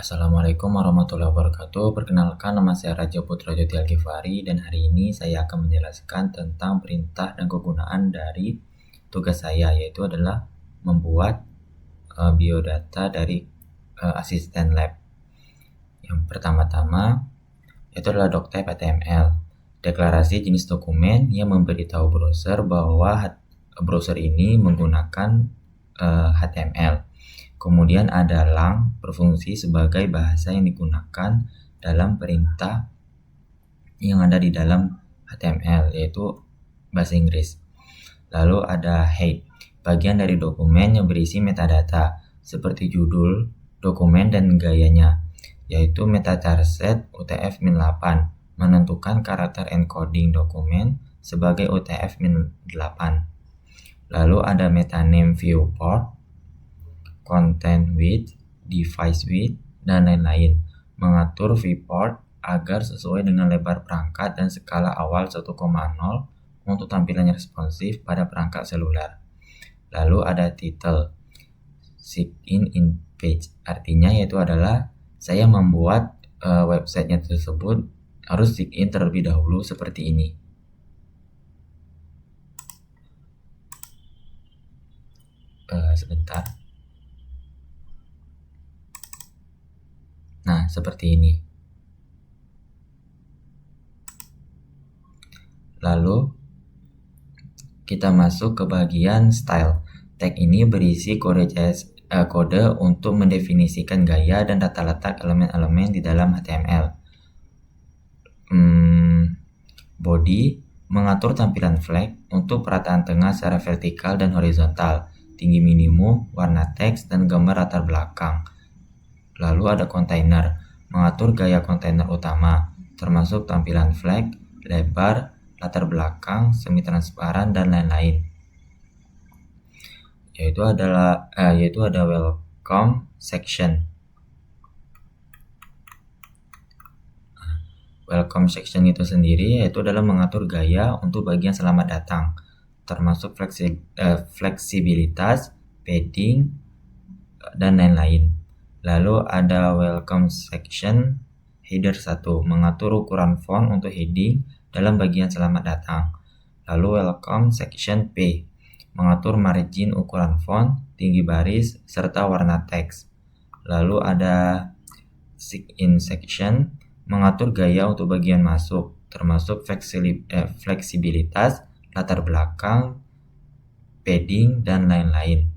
Assalamualaikum warahmatullahi wabarakatuh. Perkenalkan, nama saya Raja Putra Joti Alkifari dan hari ini saya akan menjelaskan tentang perintah dan kegunaan dari tugas saya, yaitu adalah membuat biodata dari asisten lab. Yang pertama-tama itu adalah doctype HTML, deklarasi jenis dokumen yang memberitahu browser bahwa browser ini menggunakan HTML. Kemudian ada lang berfungsi sebagai bahasa yang digunakan dalam perintah yang ada di dalam HTML, yaitu bahasa Inggris. Lalu ada head, bagian dari dokumen yang berisi metadata seperti judul, dokumen, dan gayanya, yaitu metacharset UTF-8 menentukan karakter encoding dokumen sebagai UTF-8. Lalu ada metaname viewport, content width, device width, dan lain-lain, mengatur viewport agar sesuai dengan lebar perangkat dan skala awal 1,0 untuk tampilannya responsif pada perangkat seluler. Lalu ada title, sign in page, artinya yaitu adalah saya membuat websitenya tersebut harus sign in terlebih dahulu seperti ini. Sebentar. Nah, seperti ini. Lalu kita masuk ke bagian style. Tag ini berisi kode untuk mendefinisikan gaya dan data letak elemen-elemen di dalam HTML. Body mengatur tampilan flag untuk perataan tengah secara vertikal dan horizontal, tinggi minimum, warna teks, dan gambar latar belakang. Lalu ada container, mengatur gaya kontainer utama, termasuk tampilan flag, lebar, latar belakang, semi transparan, dan lain-lain. Yaitu ada welcome section. Welcome section itu sendiri yaitu adalah mengatur gaya untuk bagian selamat datang, termasuk fleksibilitas, padding, dan lain-lain. Lalu ada welcome section header 1, mengatur ukuran font untuk heading dalam bagian selamat datang. Lalu welcome section P, mengatur margin ukuran font, tinggi baris, serta warna teks. Lalu ada sign in section, mengatur gaya untuk bagian masuk, termasuk fleksibilitas, latar belakang, padding, dan lain-lain.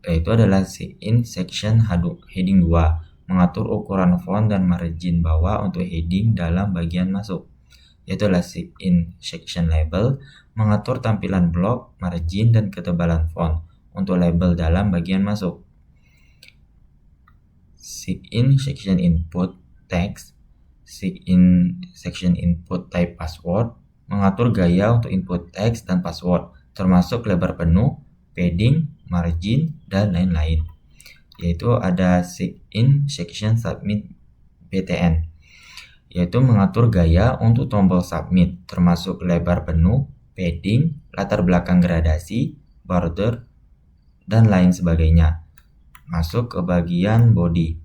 Yaitu adalah sign in section heading 2, mengatur ukuran font dan margin bawah untuk heading dalam bagian masuk. Yaitu adalah sign in section label, mengatur tampilan blok, margin, dan ketebalan font untuk label dalam bagian masuk. Sign in section input text, sign in section input type password, mengatur gaya untuk input teks dan password, termasuk lebar penuh, padding, margin, dan lain-lain. Yaitu ada sign in section submit btn, yaitu mengatur gaya untuk tombol submit, termasuk lebar penuh, padding, latar belakang gradasi, border, dan lain sebagainya. Masuk ke bagian body.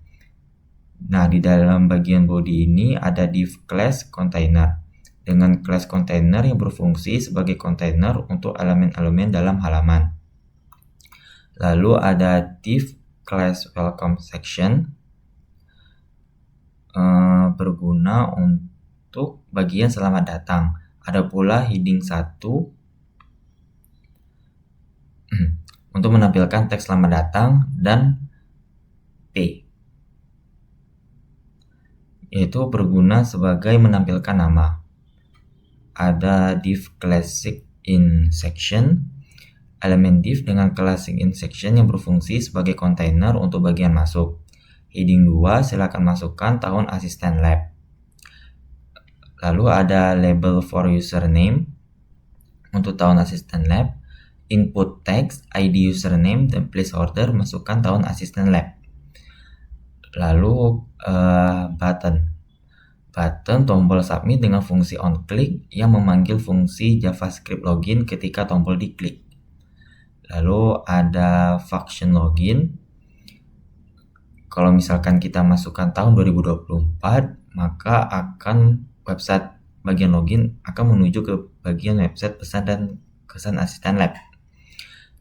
Nah, di dalam bagian body ini ada div class container, dengan class container yang berfungsi sebagai container untuk elemen-elemen dalam halaman. Lalu ada div class welcome section, berguna untuk bagian selamat datang. Ada pula heading 1 untuk menampilkan teks selamat datang, dan P yaitu berguna sebagai menampilkan nama. Ada div classic in section, elemen div dengan classic in section yang berfungsi sebagai container untuk bagian masuk. Heading 2, silakan masukkan tahun asisten lab. Lalu ada label for username untuk tahun asisten lab, input text, ID username, dan placeholder, masukkan tahun asisten lab. Lalu button tombol submit dengan fungsi on click yang memanggil fungsi JavaScript login ketika tombol diklik. Lalu ada function login, Kalau misalkan kita masukkan tahun 2024, maka akan website bagian login akan menuju ke bagian website pesan dan kesan asisten lab.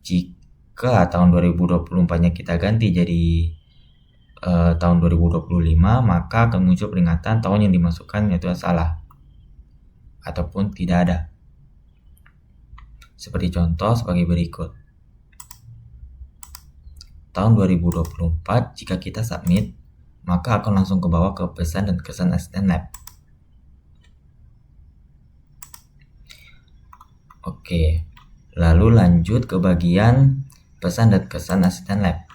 Jika tahun 2024-nya kita ganti jadi tahun 2025, maka akan muncul peringatan tahun yang dimasukkan yaitu salah ataupun tidak ada. Seperti contoh sebagai berikut. Tahun 2024 jika kita submit, maka akan langsung ke bawah ke pesan dan kesan asisten lab. Oke, lalu lanjut ke bagian pesan dan kesan asisten lab.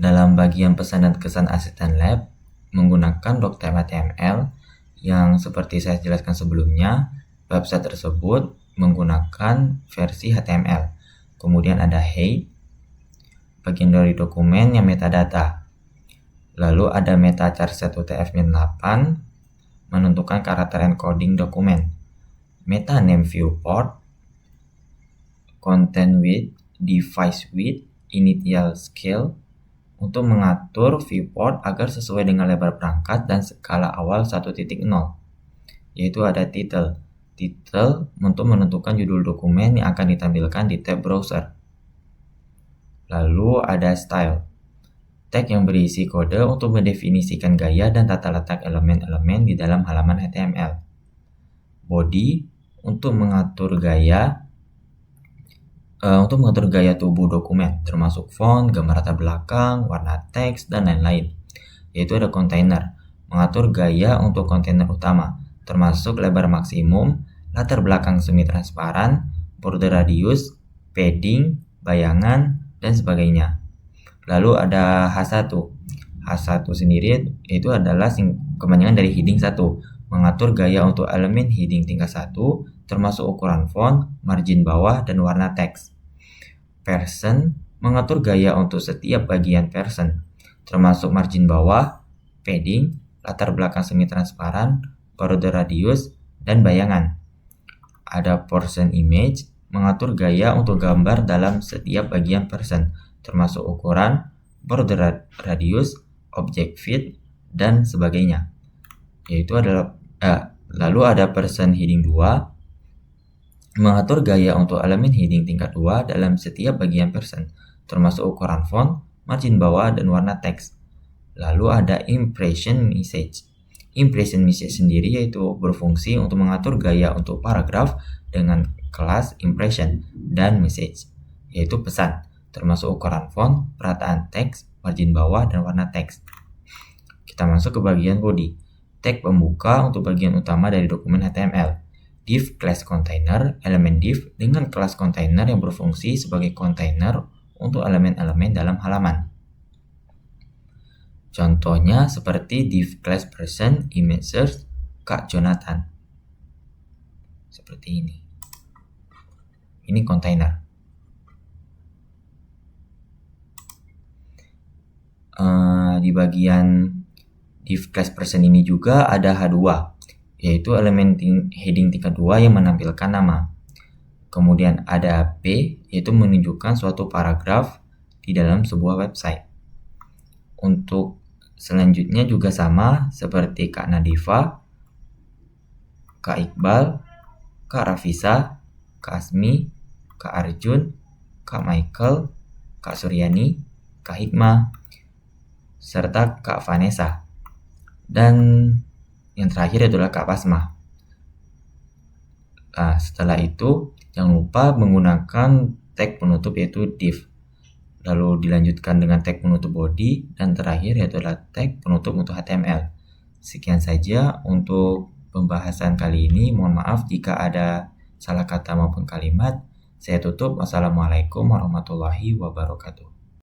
Dalam bagian pesan dan kesan asisten lab, menggunakan doctype HTML yang seperti saya jelaskan sebelumnya, website tersebut menggunakan versi HTML. Kemudian ada hey, bagian dari dokumen yang metadata. Lalu ada meta charset UTF-8, menentukan karakter encoding dokumen. Meta name viewport, content width, device width, initial scale, untuk mengatur viewport agar sesuai dengan lebar perangkat dan skala awal 1.0, yaitu ada title. Title untuk menentukan judul dokumen yang akan ditampilkan di tab browser. Lalu ada style, tag yang berisi kode untuk mendefinisikan gaya dan tata letak elemen-elemen di dalam halaman HTML. Body untuk mengatur gaya tubuh dokumen, termasuk font, gambar latar belakang, warna teks, dan lain-lain. Yaitu ada container, mengatur gaya untuk kontainer utama, termasuk lebar maksimum, latar belakang semi-transparan, border radius, padding, bayangan, dan sebagainya. Lalu ada H1. H1 sendiri itu adalah kepanjangan dari heading 1, mengatur gaya untuk elemen heading tingkat 1, termasuk ukuran font, margin bawah, dan warna teks. Person mengatur gaya untuk setiap bagian person, termasuk margin bawah, padding, latar belakang semi-transparan, border radius, dan bayangan. Ada portion image, mengatur gaya untuk gambar dalam setiap bagian person, termasuk ukuran, border radius, object fit, dan sebagainya. Lalu ada person heading 2, mengatur gaya untuk elemen heading tingkat 2 dalam setiap bagian person, termasuk ukuran font, margin bawah, dan warna teks. Lalu ada impression message. Impression message sendiri yaitu berfungsi untuk mengatur gaya untuk paragraf dengan kelas impression dan message, yaitu pesan, termasuk ukuran font, perataan teks, margin bawah, dan warna teks. Kita masuk ke bagian body. Tag pembuka untuk bagian utama dari dokumen HTML. Div class container, elemen div dengan kelas container yang berfungsi sebagai container untuk elemen-elemen dalam halaman. Contohnya seperti div class person, image search, Kak Jonathan. Seperti ini. Ini container. Di bagian div class person ini juga ada H2, yaitu elemen heading tingkat 2 yang menampilkan nama. Kemudian ada P, yaitu menunjukkan suatu paragraf di dalam sebuah website. Untuk selanjutnya juga sama seperti Kak Nadifa, Kak Iqbal, Kak Rafisa, Kak Asmi, Kak Arjun, Kak Michael, Kak Suryani, Kak Hikmah, serta Kak Vanessa. Dan yang terakhir adalah Kak Pasma. Nah, setelah itu jangan lupa menggunakan tag penutup yaitu div. Lalu dilanjutkan dengan tag penutup body, dan terakhir yaitu adalah tag penutup untuk HTML. Sekian saja untuk pembahasan kali ini. Mohon maaf jika ada salah kata maupun kalimat. Saya tutup. Wassalamualaikum warahmatullahi wabarakatuh.